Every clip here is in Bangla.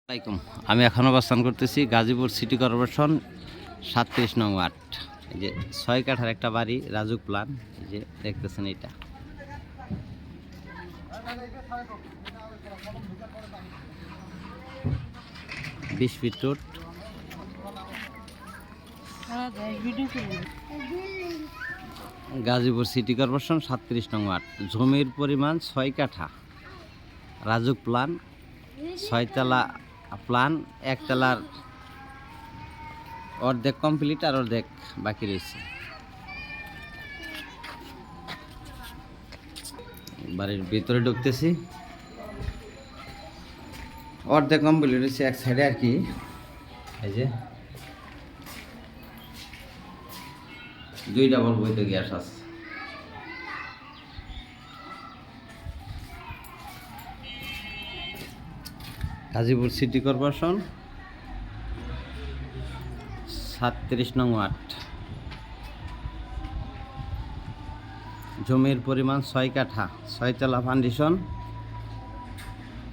আসসালামাইকুম। আমি এখন অবস্থান করতেছি গাজীপুর সিটি কর্পোরেশন 37 নং ওয়ার্ড। এই যে 6 কাঠার একটা বাড়ি, রাজুক প্ল্যান। এই যে দেখতেছেন এটা 20 fit road. Gazipur city corporation 37 নং ওয়ার্ড। জমির পরিমাণ 6 কাঠা, রাজুক প্ল্যান, 6 তলা প্ল্যান, একতলার অর্ধেক কমপ্লিট আর অর্ধেক বাকি রয়েছে। বাড়ির ভিতরে ঢুকতেছি, অর্ধেক কমপ্লিট হয়েছে এক সাইডে আর কি। এই যে 2 ডাবল বৈধ গ্যাস আছে। গাজীপুর সিটি কর্পোরেশন 37 নং ওয়ার্ড। জমির পরিমাণ 6 কাঠা, 6 তলা ফাউন্ডেশন,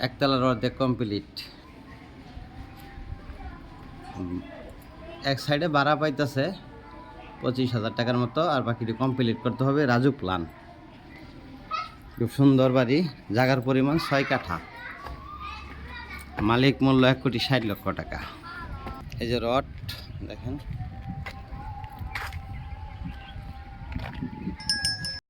একতলার অর্ধেক কমপ্লিট। এক সাইডে ভাড়া পাইতেছে 25,000 টাকার মতো, আর বাকিটি কমপ্লিট করতে হবে। রাজুক প্ল্যান, খুব সুন্দর বাড়ি। জায়গার পরিমাণ 6 কাঠা, মালিক মূল্য 1,60,00,000 টাকা। এই যে রড দেখেন।